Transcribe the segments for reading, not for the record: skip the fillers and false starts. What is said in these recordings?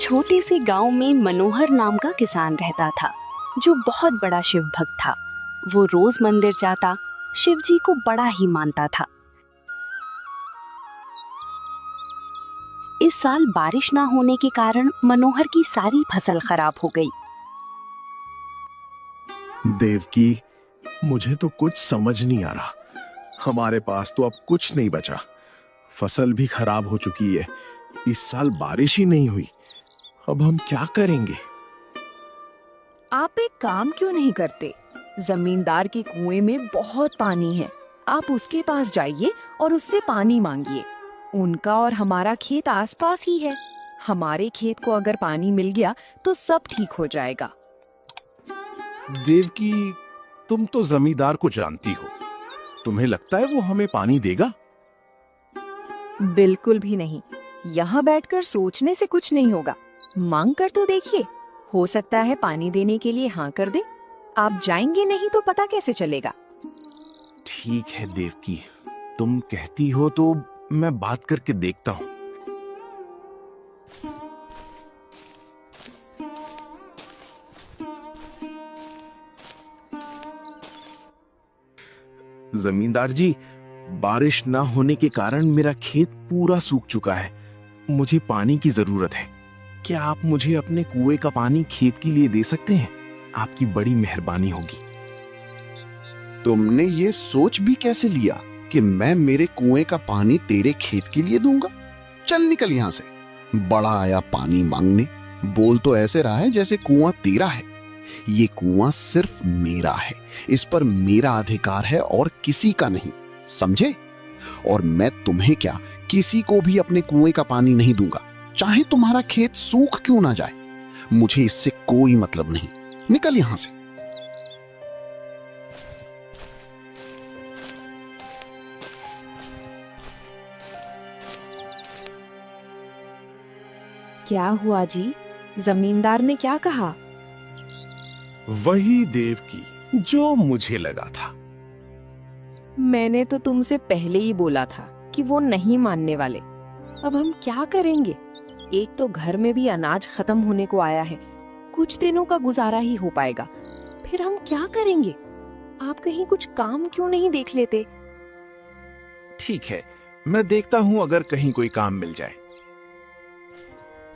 छोटे से गांव में मनोहर नाम का किसान रहता था, जो बहुत बड़ा शिव भक्त था। वो रोज मंदिर जाता, शिव जी को बड़ा ही मानता था। इस साल बारिश ना होने के कारण मनोहर की सारी फसल खराब हो गई। देवकी, मुझे तो कुछ समझ नहीं आ रहा। हमारे पास तो अब कुछ नहीं बचा। फसल भी खराब हो चुकी है। इस साल बारिश ही नहीं हुई। अब हम क्या करेंगे? आप एक काम क्यों नहीं करते? जमींदार के कुएं में बहुत पानी है। आप उसके पास जाइए और उससे पानी मांगिए। उनका और हमारा खेत आसपास ही है। हमारे खेत को अगर पानी मिल गया तो सब ठीक हो जाएगा। देवकी, तुम तो जमींदार को जानती हो। तुम्हें लगता है वो हमें पानी देगा? बिल्कुल भी नहीं। यहाँ बैठकर सोचने से कुछ नहीं होगा। मांग कर तो देखिए, हो सकता है पानी देने के लिए हाँ कर दे। आप जाएंगे नहीं तो पता कैसे चलेगा? ठीक है देवकी, तुम कहती हो तो मैं बात करके देखता हूँ। जमींदार जी, बारिश ना होने के कारण मेरा खेत पूरा सूख चुका है। मुझे पानी की जरूरत है। क्या आप मुझे अपने कुएं का पानी खेत के लिए दे सकते हैं? आपकी बड़ी मेहरबानी होगी। तुमने ये सोच भी कैसे लिया कि मैं मेरे कुएं का पानी तेरे खेत के लिए दूंगा? चल निकल यहाँ से। बड़ा आया पानी मांगने। बोल तो ऐसे रहा है जैसे कुआं तेरा है। ये कुआं सिर्फ मेरा है। इस पर मेरा अधिकार है और किसी का नहीं, समझे? और मैं तुम्हें क्या, किसी को भी अपने कुएं का पानी नहीं दूंगा, चाहे तुम्हारा खेत सूख क्यों ना जाए। मुझे इससे कोई मतलब नहीं। निकल यहां से। क्या हुआ जी? जमींदार ने क्या कहा? वही देवकी जो मुझे लगा था। मैंने तो तुमसे पहले ही बोला था कि वो नहीं मानने वाले। अब हम क्या करेंगे? एक तो घर में भी अनाज खत्म होने को आया है। कुछ दिनों का गुजारा ही हो पाएगा, फिर हम क्या करेंगे? आप कहीं कुछ काम क्यों नहीं देख लेते? ठीक है, मैं देखता हूं अगर कहीं कोई काम मिल जाए।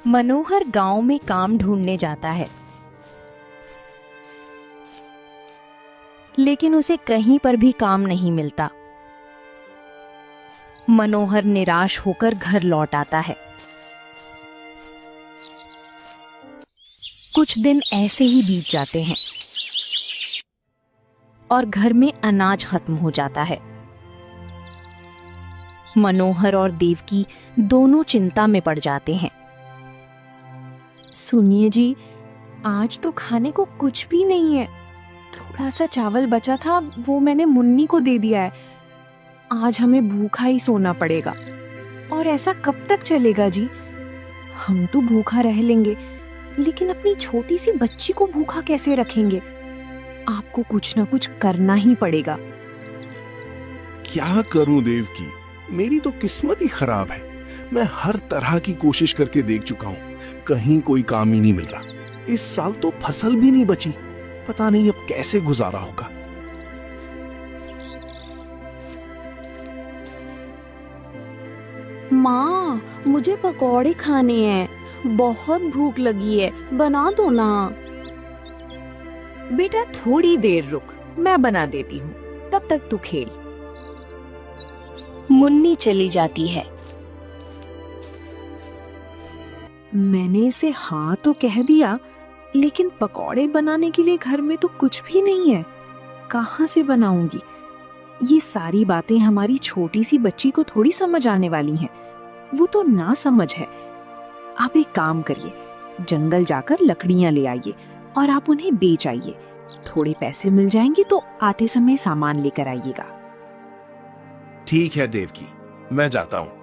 मनोहर गांव में काम ढूंढने जाता है, लेकिन उसे कहीं पर भी काम नहीं मिलता। मनोहर निराश होकर घर लौट आता है। कुछ दिन ऐसे ही बीत जाते हैं और घर में अनाज खत्म हो जाता है। मनोहर और देवकी दोनों चिंता में पड़ जाते हैं। सुनिए जी, आज तो खाने को कुछ भी नहीं है। थोड़ा सा चावल बचा था, वो मैंने मुन्नी को दे दिया है। आज हमें भूखा ही सोना पड़ेगा। और ऐसा कब तक चलेगा जी? हम तो भूखा रह लेंगे, लेकिन अपनी छोटी सी बच्ची को भूखा कैसे रखेंगे? आपको कुछ ना कुछ करना ही पड़ेगा। क्या करूं देवकी, मेरी तो किस्मत ही खराब है। मैं हर तरह की कोशिश करके देख चुका हूं, कहीं कोई काम ही नहीं मिल रहा। इस साल तो फसल भी नहीं बची। पता नहीं अब कैसे गुजारा होगा। माँ, मुझे पकौड़े खाने हैं, बहुत भूख लगी है, बना दो ना। बेटा थोड़ी देर रुक, मैं बना देती हूँ, तब तक तू खेल। मुन्नी चली जाती है। मैंने इसे हाँ तो कह दिया, लेकिन पकौड़े बनाने के लिए घर में तो कुछ भी नहीं है। कहाँ से बनाऊंगी? ये सारी बातें हमारी छोटी सी बच्ची को थोड़ी समझ आने वाली हैं। वो तो ना समझ है। आप एक काम करिए, जंगल जाकर लकड़ियां ले आइए और आप उन्हें बेच आइए। थोड़े पैसे मिल जाएंगे तो आते समय सामान लेकर आइएगा। ठीक है देवकी, मैं जाता हूं।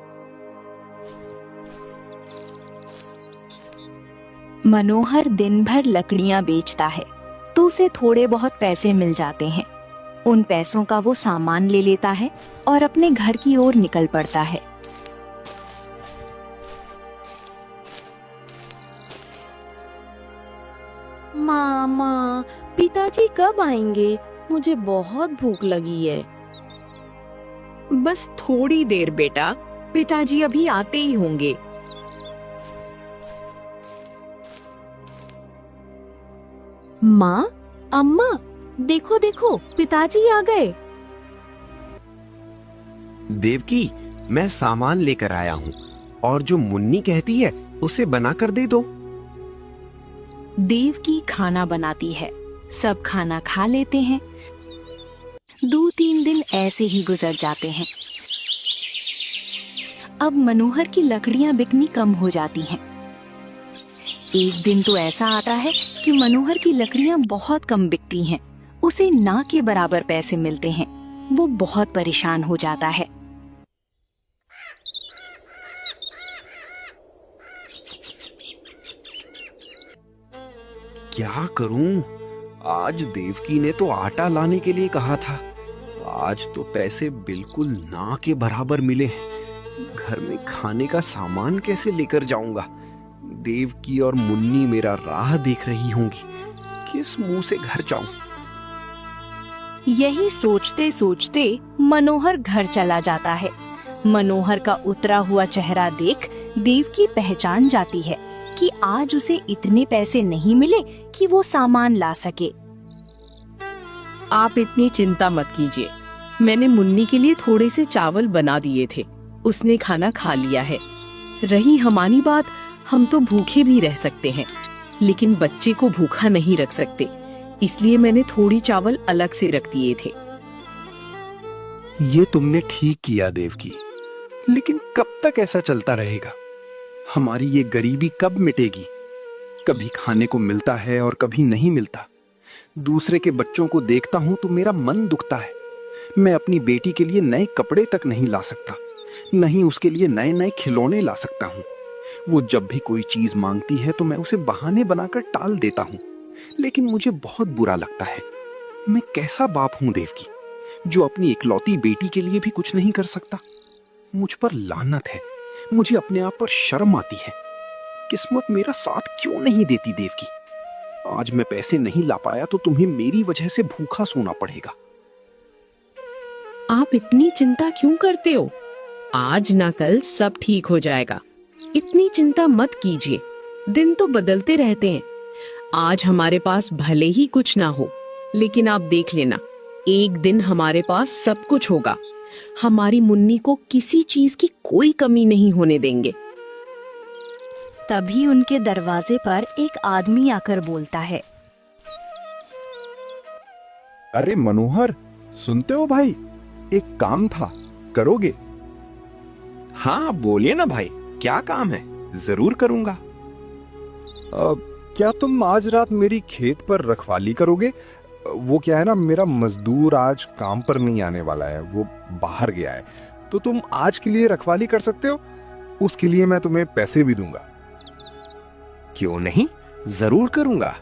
मनोहर दिन भर लकड़ियां बेचता है तो उसे थोड़े बहुत पैसे मिल जाते हैं। उन पैसों का वो सामान ले लेता है और अपने घर की ओर निकल पड़ता है। मामा, पिताजी कब आएंगे? मुझे बहुत भूख लगी है। बस थोड़ी देर बेटा, पिताजी अभी आते ही होंगे। माँ, अम्मा, देखो देखो, पिताजी आ गए। देवकी, मैं सामान लेकर आया हूँ और जो मुन्नी कहती है उसे बनाकर दे दो। देवकी खाना बनाती है। सब खाना खा लेते हैं। 2-3 दिन ऐसे ही गुजर जाते हैं। अब मनोहर की लकड़ियां बिकनी कम हो जाती हैं। एक दिन तो ऐसा आता है कि मनोहर की लकड़ियां बहुत कम बिकती हैं। उसे ना के बराबर पैसे मिलते हैं। वो बहुत परेशान हो जाता है। क्या करूं? आज देवकी ने तो आटा लाने के लिए कहा था। आज तो पैसे बिल्कुल ना के बराबर मिले हैं। घर में खाने का सामान कैसे लेकर जाऊंगा? देवकी और मुन्नी मेरा राह देख रही होंगी। किस मुंह से घर जाऊं? यही सोचते सोचते मनोहर घर चला जाता है। मनोहर का उतरा हुआ चेहरा देख देवकी पहचान जाती है कि आज उसे इतने पैसे नहीं मिले कि वो सामान ला सके। आप इतनी चिंता मत कीजिए। मैंने मुन्नी के लिए थोड़े से चावल बना दिए थे। उसने खाना खा लिया है। रही हमारी बात, हम तो भूखे भी रह सकते हैं, लेकिन बच्चे को भूखा नहीं रख सकते। इसलिए मैंने थोड़ी चावल अलग से रख दिए थे। ये तुमने ठीक किया देवकी, लेकिन कब तक ऐसा चलता रहेगा? हमारी ये गरीबी कब मिटेगी? कभी खाने को मिलता है और कभी नहीं मिलता। दूसरे के बच्चों को देखता हूं तो मेरा मन दुखता है। मैं अपनी बेटी के लिए नए कपड़े तक नहीं ला सकता, नहीं उसके लिए नए नए खिलौने ला सकता हूं। वो जब भी कोई चीज मांगती है तो मैं उसे बहाने बनाकर टाल देता हूं, लेकिन मुझे बहुत बुरा लगता है। मैं कैसा बाप हूं देवकी, जो अपनी इकलौती बेटी के लिए भी कुछ नहीं कर सकता। मुझ पर लानत है। मुझे अपने आप पर शर्म आती है। किस्मत मेरा साथ क्यों नहीं देती देवकी? आज मैं पैसे नहीं ला पाया तो तुम्हें मेरी वजह से भूखा सोना पड़ेगा। आप इतनी चिंता क्यों करते हो? आज ना कल सब ठीक हो जाएगा। इतनी चिंता मत कीजिए। दिन तो बदलते रहते हैं। आज हमारे पास भले ही कुछ ना हो, लेकिन आप देख लेना, एक दिन हमारे पास सब कुछ होगा। हमारी मुन्नी को किसी चीज की कोई कमी नहीं होने देंगे। तभी उनके दरवाजे पर एक आदमी आकर बोलता है। अरे मनोहर, सुनते हो भाई? एक काम था, करोगे? हाँ बोलिए ना भाई, क्या काम है? जरूर करूंगा। क्या तुम आज रात मेरी खेत पर रखवाली करोगे? वो क्या है ना, मेरा मजदूर आज काम पर नहीं आने वाला है, वो बाहर गया है। तो तुम आज के लिए रखवाली कर सकते हो? उसके लिए मैं तुम्हें पैसे भी दूंगा। क्यों नहीं, जरूर करूंगा।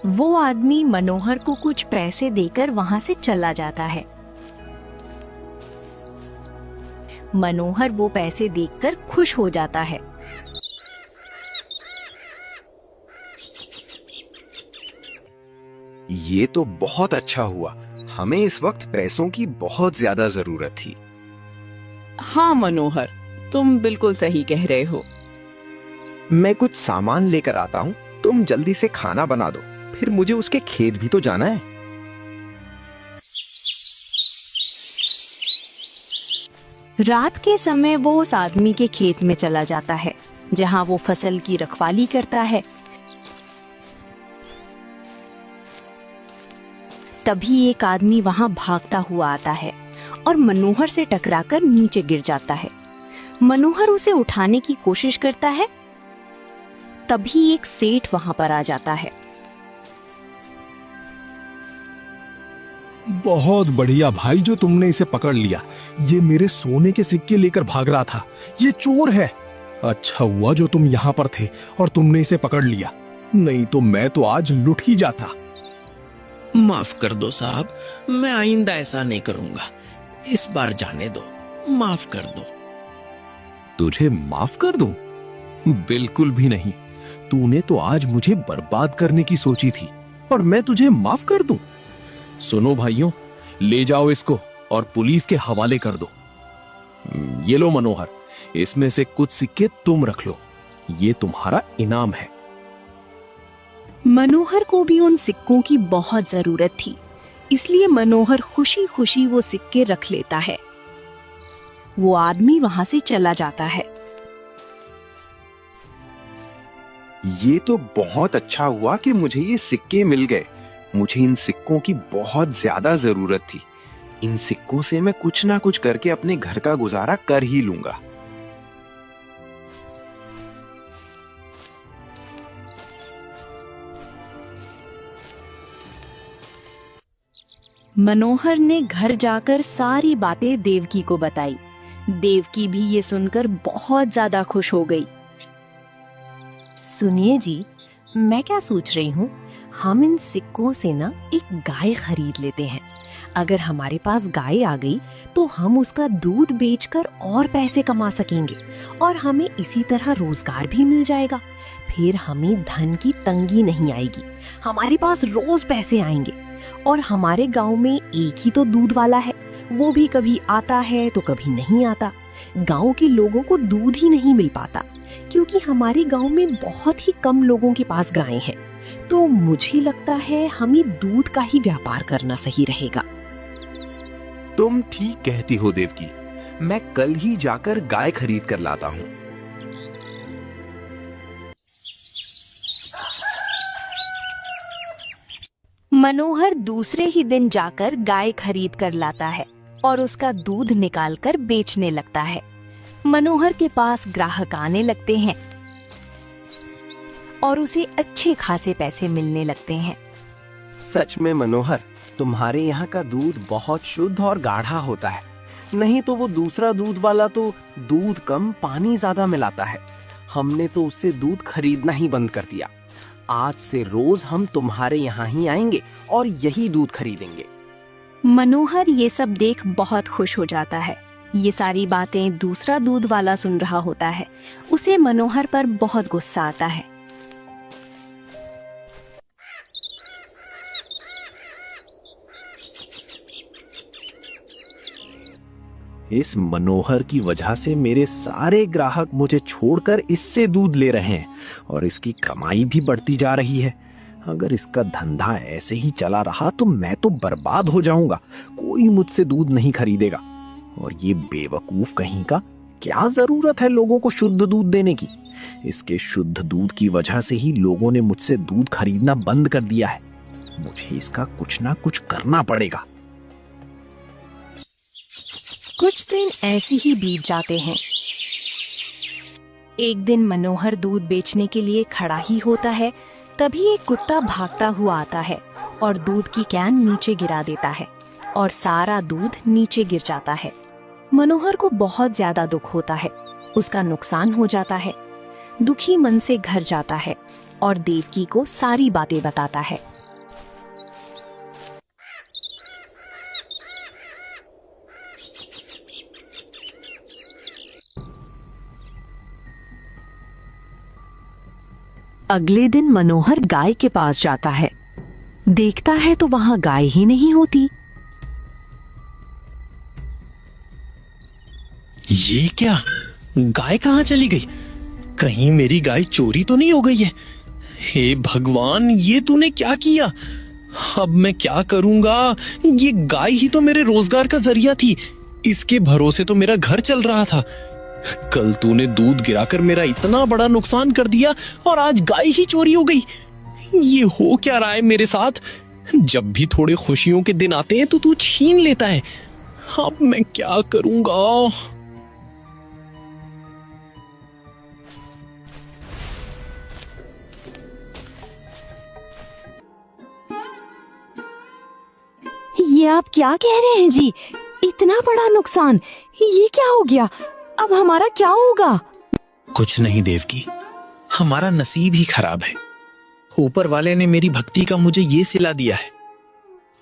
वो आदमी मनोहर को कुछ पैसे देकर वहां से चला जाता है। मनोहर वो पैसे देखकर खुश हो जाता है। ये तो बहुत अच्छा हुआ। हमें इस वक्त पैसों की बहुत ज्यादा जरूरत थी। हाँ मनोहर, तुम बिल्कुल सही कह रहे हो। मैं कुछ सामान लेकर आता हूँ, तुम जल्दी से खाना बना दो, फिर मुझे उसके खेत भी तो जाना है। रात के समय वो उस आदमी के खेत में चला जाता है, जहां वो फसल की रखवाली करता है। तभी एक आदमी वहां भागता हुआ आता है और मनोहर से टकराकर नीचे गिर जाता है। मनोहर उसे उठाने की कोशिश करता है। तभी एक सेठ वहां पर आ जाता है। बहुत बढ़िया भाई जो तुमने इसे पकड़ लिया। ये मेरे सोने के सिक्के लेकर भाग रहा था। ये चोर है। अच्छा हुआ जो तुम यहाँ पर थे और तुमने इसे पकड़ लिया, नहीं तो मैं तो आज लुट ही जाता। माफ कर दो साहब, मैं आइंदा ऐसा नहीं करूंगा। इस बार जाने दो, माफ कर दो। तुझे माफ कर दूं? बिल्कुल भी नहीं। तूने तो आज मुझे बर्बाद करने की सोची थी और मैं तुझे माफ कर दूं? सुनो भाइयों, ले जाओ इसको और पुलिस के हवाले कर दो। ये लो मनोहर, इसमें से कुछ सिक्के तुम रख लो, ये तुम्हारा इनाम है। मनोहर को भी उन सिक्कों की बहुत जरूरत थी, इसलिए मनोहर खुशी खुशी वो सिक्के रख लेता है। वो आदमी वहां से चला जाता है। ये तो बहुत अच्छा हुआ कि मुझे ये सिक्के मिल गए। मुझे इन सिक्कों की बहुत ज्यादा जरूरत थी। इन सिक्कों से मैं कुछ ना कुछ करके अपने घर का गुजारा कर ही लूंगा। मनोहर ने घर जाकर सारी बातें देवकी को बताई। देवकी भी ये सुनकर बहुत ज्यादा खुश हो गई। सुनिए जी, मैं क्या सोच रही हूँ, हम इन सिक्कों से ना एक गाय खरीद लेते हैं। अगर हमारे पास गाय आ गई तो हम उसका दूध बेचकर और पैसे कमा सकेंगे और हमें इसी तरह रोजगार भी मिल जाएगा। फिर हमें धन की तंगी नहीं आएगी, हमारे पास रोज पैसे आएंगे। और हमारे गांव में एक ही तो दूध वाला है, वो भी कभी आता है तो कभी नहीं आता। गांव के लोगों को दूध ही नहीं मिल पाता क्योंकि हमारे गांव में बहुत ही कम लोगों के पास गायें हैं। तो मुझे लगता है हमें दूध का ही व्यापार करना सही रहेगा। तुम ठीक कहती हो देवकी, मैं कल ही जाकर गाय खरीद कर लाता हूँ। मनोहर दूसरे ही दिन जाकर गाय खरीद कर लाता है और उसका दूध निकालकर बेचने लगता है। मनोहर के पास ग्राहक आने लगते हैं और उसे अच्छे खासे पैसे मिलने लगते हैं। सच में मनोहर, तुम्हारे यहाँ का दूध बहुत शुद्ध और गाढ़ा होता है। नहीं तो वो दूसरा दूध वाला तो दूध कम पानी ज्यादा मिलाता है। हमने तो उससे दूध खरीदना ही बंद कर दिया। आज से रोज हम तुम्हारे यहाँ ही आएंगे और यही दूध खरीदेंगे। मनोहर ये सब देख बहुत खुश हो जाता है। ये सारी बातें दूसरा दूध वाला सुन रहा होता है। उसे मनोहर पर बहुत गुस्सा आता है। इस मनोहर की वजह से मेरे सारे ग्राहक मुझे छोड़कर इससे दूध ले रहे हैं और इसकी कमाई भी बढ़ती जा रही है। अगर इसका धंधा ऐसे ही चला रहा तो मैं तो बर्बाद हो जाऊंगा। कोई मुझसे दूध नहीं खरीदेगा। और ये बेवकूफ कहीं का, क्या जरूरत है लोगों को शुद्ध दूध देने की? इसके शुद्ध दूध की वजह से ही लोगों ने मुझसे दूध खरीदना बंद कर दिया है। मुझे इसका कुछ ना कुछ करना पड़ेगा। कुछ दिन ऐसे ही बीत जाते हैं। एक दिन मनोहर दूध बेचने के लिए खड़ा ही होता है, तभी एक कुत्ता भागता हुआ आता है और दूध की कैन नीचे गिरा देता है और सारा दूध नीचे गिर जाता है। मनोहर को बहुत ज्यादा दुख होता है। उसका नुकसान हो जाता है। दुखी मन से घर जाता है और देवकी को सारी बातें बताता है। अगले दिन मनोहर गाय के पास जाता है। देखता है तो वहां गाय ही नहीं होती। ये क्या? गाय कहाँ चली गई? कहीं मेरी गाय चोरी तो नहीं हो गई है? हे भगवान, ये तूने क्या किया? अब मैं क्या करूंगा? ये गाय ही तो मेरे रोजगार का जरिया थी। इसके भरोसे तो मेरा घर चल रहा था। कल तूने दूध गिराकर मेरा इतना बड़ा नुकसान कर दिया और आज गाय ही चोरी हो गई। ये हो क्या रहा है मेरे साथ? जब भी थोड़े खुशियों के दिन आते हैं तो तू छीन लेता है। अब मैं क्या करूंगा? ये आप क्या कह रहे हैं जी? इतना बड़ा नुकसान, ये क्या हो गया? अब हमारा क्या होगा? कुछ नहीं देवकी, हमारा नसीब ही खराब है। ऊपर वाले ने मेरी भक्ति का मुझे ये सिला दिया है।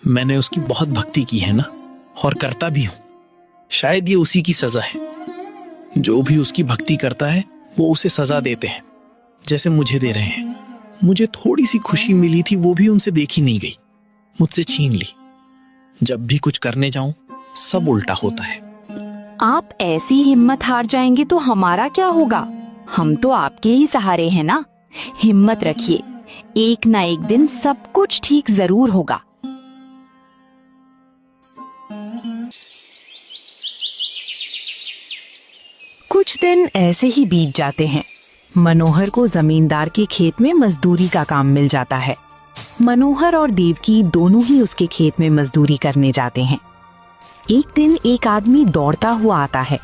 मैंने उसकी बहुत भक्ति की है ना, और करता भी हूं। शायद ये उसी की सजा है। जो भी उसकी भक्ति करता है वो उसे सजा देते हैं। जैसे मुझे दे रहे हैं। मुझे थोड़ी सी खुशी मिली थी, वो भी उनसे देखी नहीं गई, मुझसे छीन ली। जब भी कुछ करने जाऊं सब उल्टा होता है। आप ऐसी हिम्मत हार जाएंगे तो हमारा क्या होगा? हम तो आपके ही सहारे हैं ना। हिम्मत रखिए, एक ना एक दिन सब कुछ ठीक जरूर होगा। कुछ दिन ऐसे ही बीत जाते हैं। मनोहर को जमींदार के खेत में मजदूरी का काम मिल जाता है। मनोहर और देवकी दोनों ही उसके खेत में मजदूरी करने जाते हैं। एक दिन एक आदमी दौड़ता हुआ आता है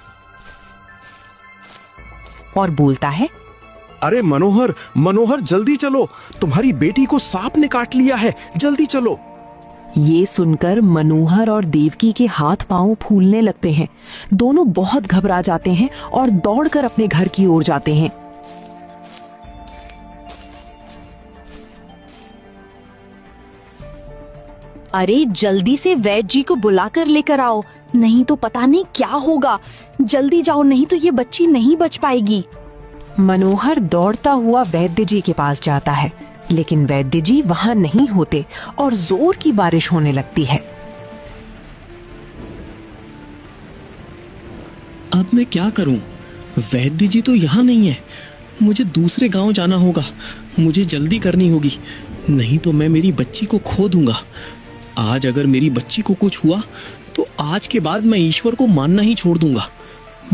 और बोलता है, अरे मनोहर, मनोहर जल्दी चलो, तुम्हारी बेटी को सांप ने काट लिया है, जल्दी चलो। ये सुनकर मनोहर और देवकी के हाथ पांव फूलने लगते हैं। दोनों बहुत घबरा जाते हैं और दौड़कर अपने घर की ओर जाते हैं। अरे जल्दी से वैद्य जी को बुलाकर लेकर आओ, नहीं तो पता नहीं क्या होगा। जल्दी जाओ, नहीं तो ये बच्ची नहीं बच पाएगी। मनोहर दौड़ता हुआ वैद्य जी के पास जाता है, लेकिन वैद्य जी वहां नहीं होते और जोर की बारिश होने लगती है। अब मैं क्या करूं? वैद्य जी तो यहाँ नहीं है। मुझे दूसरे गांव जाना होगा, मुझे जल्दी करनी होगी, नहीं तो मैं मेरी बच्ची को खो दूंगा। आज अगर मेरी बच्ची को कुछ हुआ तो आज के बाद मैं ईश्वर को मानना ही छोड़ दूंगा।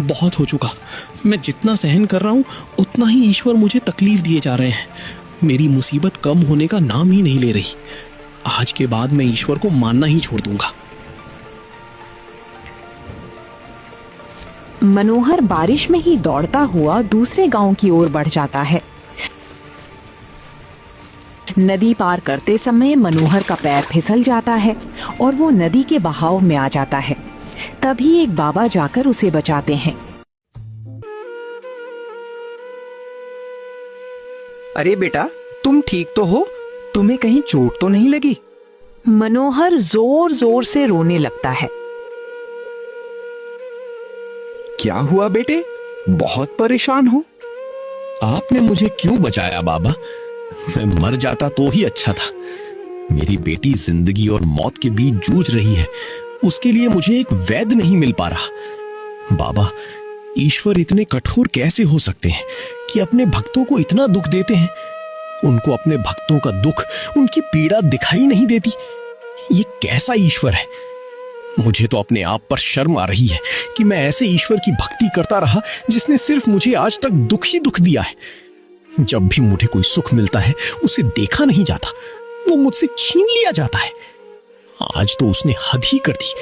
बहुत हो चुका, मैं जितना सहन कर रहा हूं उतना ही ईश्वर मुझे तकलीफ दिए जा रहे हैं। मेरी मुसीबत कम होने का नाम ही नहीं ले रही। आज के बाद मैं ईश्वर को मानना ही छोड़ दूंगा। मनोहर बारिश में ही दौड़ता हुआ दूसरे गांव की ओर बढ़ जाता है। नदी पार करते समय मनोहर का पैर फिसल जाता है और वो नदी के बहाव में आ जाता है। तभी एक बाबा जाकर उसे बचाते हैं। अरे बेटा, तुम ठीक तो हो? तुम्हें कहीं चोट तो नहीं लगी? मनोहर जोर जोर से रोने लगता है। क्या हुआ बेटे, बहुत परेशान हो? आपने मुझे क्यों बचाया बाबा? मैं मर जाता तो ही अच्छा था। मेरी बेटी जिंदगी और मौत के बीच जूझ रही है, उसके लिए मुझे एक वैद्य नहीं मिल पा रहा। बाबा, ईश्वर इतने कठोर कैसे हो सकते हैं कि अपने भक्तों को इतना दुख देते हैं? उनको अपने भक्तों का दुख, उनकी पीड़ा दिखाई नहीं देती। ये कैसा ईश्वर है? मुझे तो अपने आप पर शर्म आ रही है कि मैं ऐसे ईश्वर की भक्ति करता रहा जिसने सिर्फ मुझे आज तक दुख ही दुख दिया है। जब भी मुझे कोई सुख मिलता है उसे देखा नहीं जाता, वो मुझसे छीन लिया जाता है। आज तो उसने हद ही कर दी।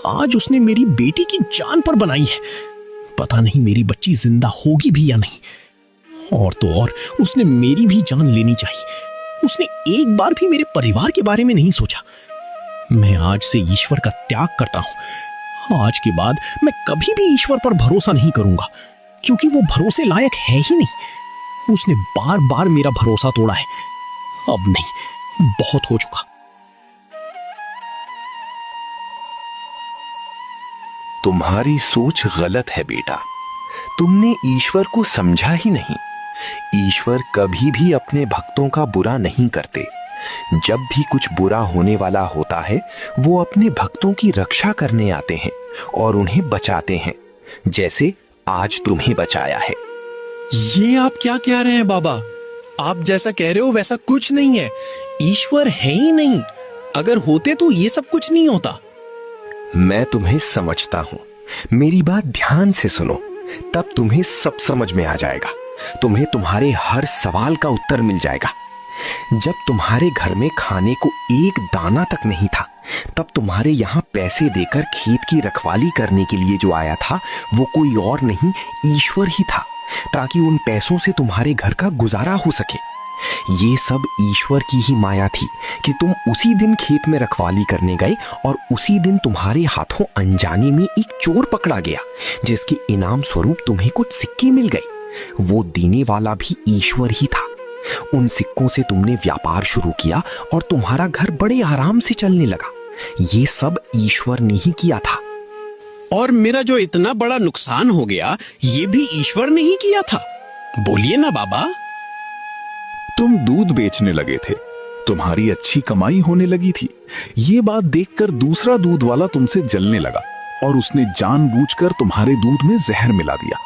आज उसने मेरी बेटी की जान पर बनाई है। पता नहीं मेरी बच्ची जिंदा होगी भी या नहीं। और तो और उसने मेरी भी जान लेनी चाहिए। उसने एक बार भी मेरे परिवार के बारे में नहीं सोचा। मैं आज से ईश्वर का त्याग करता हूं। आज के बाद मैं कभी भी ईश्वर पर भरोसा नहीं करूंगा, क्योंकि वो भरोसे लायक है ही नहीं। उसने बार बार मेरा भरोसा तोड़ा है। अब नहीं, बहुत हो चुका। तुम्हारी सोच गलत है बेटा। तुमने ईश्वर को समझा ही नहीं। ईश्वर कभी भी अपने भक्तों का बुरा नहीं करते। जब भी कुछ बुरा होने वाला होता है, वो अपने भक्तों की रक्षा करने आते हैं और उन्हें बचाते हैं, जैसे आज तुम्हें बचाया है। ये आप क्या कह रहे हैं बाबा? आप जैसा कह रहे हो वैसा कुछ नहीं है। ईश्वर है ही नहीं। अगर होते तो ये सब कुछ नहीं होता। मैं तुम्हें समझता हूं। मेरी बात ध्यान से सुनो, तब तुम्हें सब समझ में आ जाएगा। तुम्हें तुम्हारे हर सवाल का उत्तर मिल जाएगा। जब तुम्हारे घर में खाने को एक दाना तक नहीं था, तब तुम्हारे यहाँ पैसे देकर खेत की रखवाली करने के लिए जो आया था, वो कोई और नहीं, ईश्वर ही था, ताकि उन पैसों से तुम्हारे घर का गुजारा हो सके। ये सब ईश्वर की ही माया थी कि तुम उसी दिन खेत में रखवाली करने गए और उसी दिन तुम्हारे हाथों अनजाने में एक चोर पकड़ा गया, जिसके इनाम स्वरूप तुम्हें कुछ सिक्के मिल गए। वो देने वाला भी ईश्वर ही था। उन सिक्कों से तुमने व्यापार शुरू किया और तुम्हारा घर बड़े आराम से चलने लगा। ये सब ईश्वर ने ही किया था। और मेरा जो इतना बड़ा नुकसान हो गया, ये भी ईश्वर ने ही किया था। बोलिए ना बाबा। तुम दूध बेचने लगे थे, तुम्हारी अच्छी कमाई होने लगी थी। ये बात देखकर दूसरा दूध वाला तुमसे जलने लगा और उसने जानबूझकर तुम्हारे दूध में जहर मिला दिया।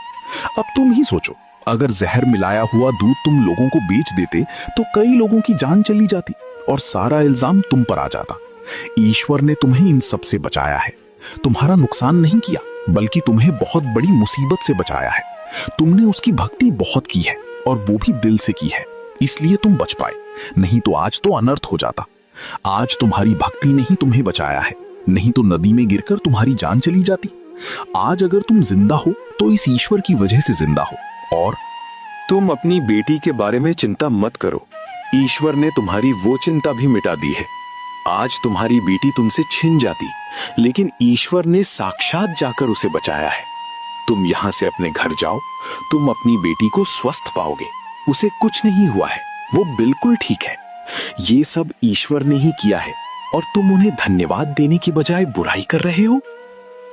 अब तुम ही सोचो, अगर जहर मिलाया हुआ दूध तुम लोगों को बेच देते तो कई लोगों की जान चली जाती और सारा इल्जाम तुम पर आ जाता। ईश्वर ने तुम्हें इन सब से बचाया है, तुम्हारा नुकसान नहीं किया, बल्कि तुम्हें बहुत बड़ी मुसीबत से बचाया है। तुमने उसकी भक्ति बहुत की है और वो भी दिल से की है, इसलिए तुम बच पाए, नहीं तो आज तो अनर्थ हो जाता। आज तुम्हारी भक्ति ने ही तुम्हें बचाया है, नहीं तो नदी में गिरकर तुम्हारी जान चली जाती। आज अगर तुम जिंदा हो तो इस ईश्वर की वजह से जिंदा हो। और तुम अपनी बेटी के बारे में चिंता मत करो, ईश्वर ने तुम्हारी वो चिंता भी मिटा दी है। आज तुम्हारी बेटी तुमसे छिन जाती, लेकिन ईश्वर ने साक्षात जाकर उसे बचाया है। तुम यहां से अपने घर जाओ, तुम अपनी बेटी को स्वस्थ पाओगे। उसे कुछ नहीं हुआ है, वो बिल्कुल ठीक है। ये सब ईश्वर ने ही किया है और तुम उन्हें धन्यवाद देने की बजाय बुराई कर रहे हो।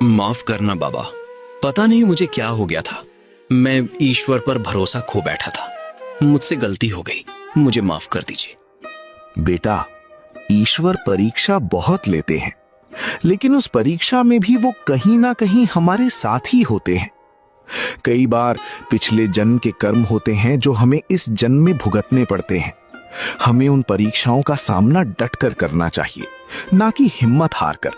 माफ करना बाबा, पता नहीं मुझे क्या हो गया था। मैं ईश्वर पर भरोसा खो बैठा था, मुझसे गलती हो गई, मुझे माफ कर दीजिए। बेटा, ईश्वर परीक्षा बहुत लेते हैं, लेकिन उस परीक्षा में भी वो कहीं ना कहीं हमारे साथ ही होते हैं। कई बार पिछले जन्म के कर्म होते हैं जो हमें इस जन्म में भुगतने पड़ते हैं। हमें उन परीक्षाओं का सामना डट कर करना चाहिए, ना कि हिम्मत हार कर।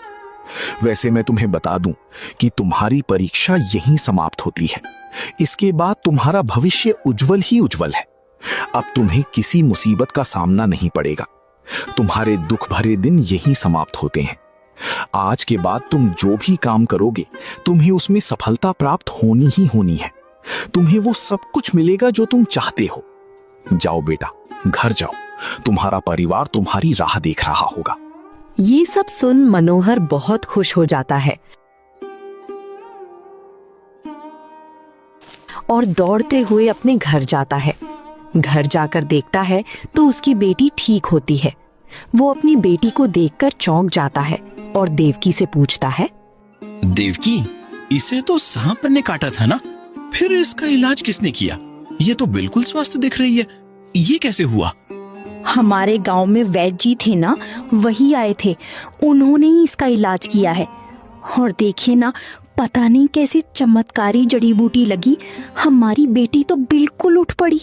वैसे मैं तुम्हें बता दूं कि तुम्हारी परीक्षा यहीं समाप्त होती है। इसके बाद तुम्हारा भविष्य उज्जवल ही उज्जवल है। अब तुम्हें किसी मुसीबत का सामना नहीं पड़ेगा। तुम्हारे दुख भरे दिन यहीं समाप्त होते हैं। आज के बाद तुम जो भी काम करोगे, तुम्हें उसमें सफलता प्राप्त होनी ही होनी है। तुम्हें वो सब कुछ मिलेगा जो तुम चाहते हो। जाओ बेटा, घर जाओ, तुम्हारा परिवार तुम्हारी राह देख रहा होगा। ये सब सुन मनोहर बहुत खुश हो जाता है और दौड़ते हुए अपने घर जाता है। घर जाकर देखता है तो उसकी बेटी ठीक होती है। वो अपनी बेटी को देखकर चौंक जाता है और देवकी से पूछता है, देवकी, इसे तो सांप ने काटा था ना, फिर इसका इलाज किसने किया? ये तो बिल्कुल स्वस्थ दिख रही है, ये कैसे हुआ? हमारे गांव में वैद्य जी थे ना, वही आए थे, उन्होंने ही इसका इलाज किया है। और देखिए ना, पता नहीं कैसे चमत्कारी जड़ी बूटी लगी, हमारी बेटी तो बिल्कुल उठ पड़ी।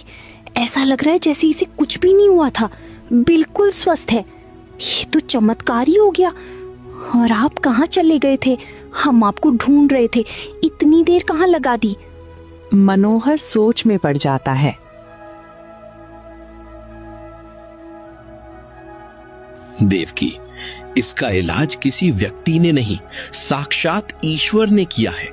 ऐसा लग रहा है जैसे इसे कुछ भी नहीं हुआ था, बिल्कुल स्वस्थ है। ये तो चमत्कार ही हो गया। और आप कहाँ चले गए थे? हम आपको ढूंढ रहे थे, इतनी देर कहाँ लगा दी? मनोहर सोच में पड़ जाता है। देवकी, इसका इलाज किसी व्यक्ति ने नहीं, साक्षात ईश्वर ने किया है।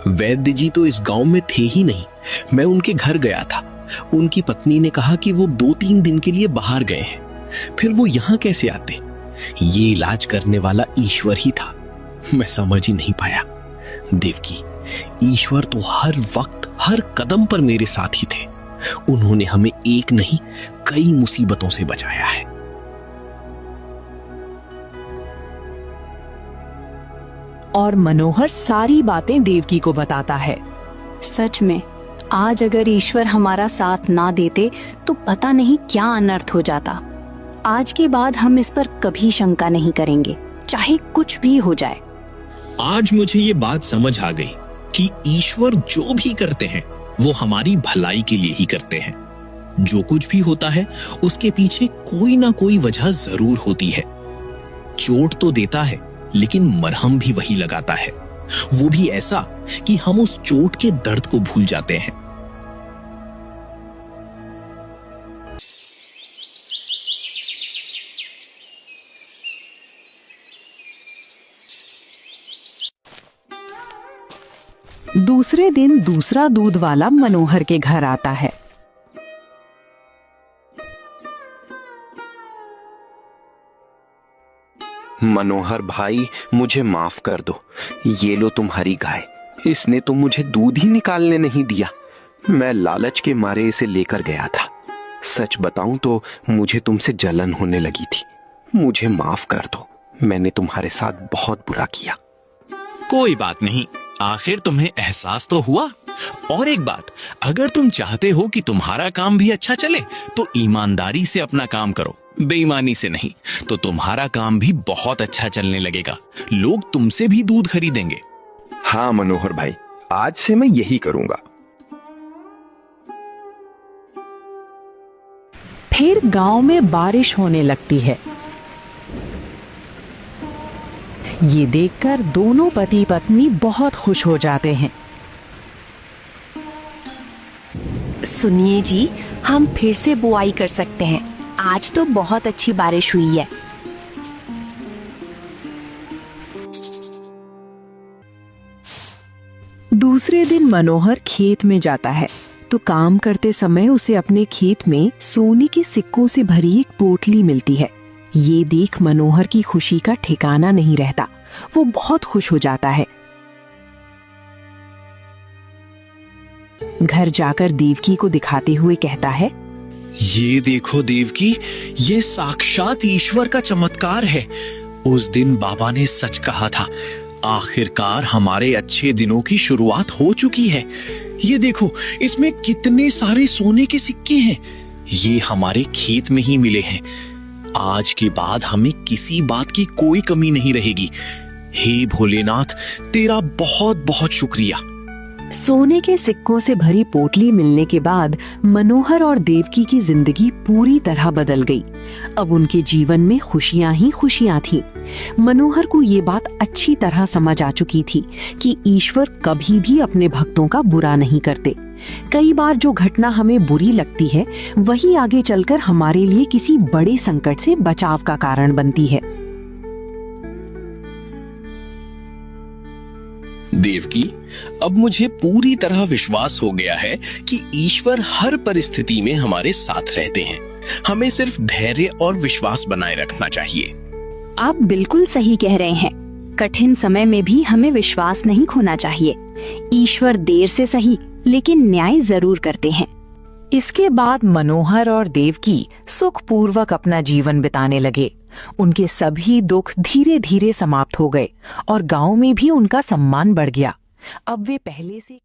वैद्य जी तो इस गांव में थे ही नहीं। मैं उनके घर गया था, उनकी पत्नी ने कहा कि वो 2-3 दिन के लिए बाहर गए हैं। फिर वो यहाँ कैसे आते? ये इलाज करने वाला ईश्वर ही था। मैं समझ ही नहीं पाया। देवकी, ईश्वर तो हर वक्त हर कदम पर मेरे साथ ही थे। उन्होंने हमें एक नहीं, कई मुसीबतों से बचाया है। और मनोहर सारी बातें देवकी को बताता है। सच में, आज अगर ईश्वर हमारा साथ ना देते तो पता नहीं क्या अनर्थ हो जाता। आज के बाद हम इस पर कभी शंका नहीं करेंगे, चाहे कुछ भी हो जाए। आज मुझे ये बात समझ आ गई कि ईश्वर जो भी करते हैं वो हमारी भलाई के लिए ही करते हैं। जो कुछ भी होता है उसके पीछे कोई ना कोई वजह जरूर होती है। चोट तो देता है, लेकिन मरहम भी वही लगाता है, वो भी ऐसा कि हम उस चोट के दर्द को भूल जाते हैं। दूसरे दिन दूसरा दूध वाला मनोहर के घर आता है। मनोहर भाई, मुझे माफ कर दो। ये लो तुम्हारी गाय। इसने तो मुझे दूध ही निकालने नहीं दिया। मैं लालच के मारे इसे लेकर गया था। सच बताऊं तो मुझे तुमसे जलन होने लगी थी। मुझे माफ कर दो, मैंने तुम्हारे साथ बहुत बुरा किया। कोई बात नहीं, आखिर तुम्हें एहसास तो हुआ और एक बात, अगर तुम चाहते हो कि तुम्हारा काम भी अच्छा चले तो ईमानदारी से अपना काम करो, बेईमानी से नहीं। तो तुम्हारा काम भी बहुत अच्छा चलने लगेगा, लोग तुमसे भी दूध खरीदेंगे। हाँ मनोहर भाई, आज से मैं यही करूंगा। फिर गांव में बारिश होने लगती है। ये देखकर दोनों पति पत्नी बहुत खुश हो जाते हैं। सुनिए जी, हम फिर से बुआई कर सकते हैं। आज तो बहुत अच्छी बारिश हुई है। दूसरे दिन मनोहर खेत में जाता है तो काम करते समय उसे अपने खेत में सोने के सिक्कों से भरी एक पोटली मिलती है। ये देख मनोहर की खुशी का ठिकाना नहीं रहता। वो बहुत खुश हो जाता है। घर जाकर देवकी को दिखाते हुए कहता है, ये देखो देवकी, ये साक्षात ईश्वर का चमत्कार है। उस दिन बाबा ने सच कहा था, आखिरकार हमारे अच्छे दिनों की शुरुआत हो चुकी है। ये देखो, इसमें कितने सारे सोने के सिक्के हैं। ये हमारे खेत में ही मिले हैं। आज के बाद हमें किसी बात की कोई कमी नहीं रहेगी। हे भोलेनाथ, तेरा बहुत बहुत शुक्रिया। सोने के सिक्कों से भरी पोटली मिलने के बाद मनोहर और देवकी की जिंदगी पूरी तरह बदल गई। अब उनके जीवन में खुशियां ही खुशियां थीं। मनोहर को ये बात अच्छी तरह समझ आ चुकी थी कि ईश्वर कभी भी अपने भक्तों का बुरा नहीं करते। कई बार जो घटना हमें बुरी लगती है, वही आगे चलकर हमारे लिए किसी बड़े संकट से बचाव का कारण बनती है। देवकी, अब मुझे पूरी तरह विश्वास हो गया है कि ईश्वर हर परिस्थिति में हमारे साथ रहते हैं। हमें सिर्फ धैर्य और विश्वास बनाए रखना चाहिए। आप बिल्कुल सही कह रहे हैं। कठिन समय में भी हमें विश्वास नहीं खोना चाहिए। ईश्वर देर से सही लेकिन न्याय जरूर करते हैं। इसके बाद मनोहर और देवकी सुखपूर्वक अपना जीवन बिताने लगे। उनके सभी दुख धीरे धीरे समाप्त हो गए और गांव में भी उनका सम्मान बढ़ गया। अब वे पहले से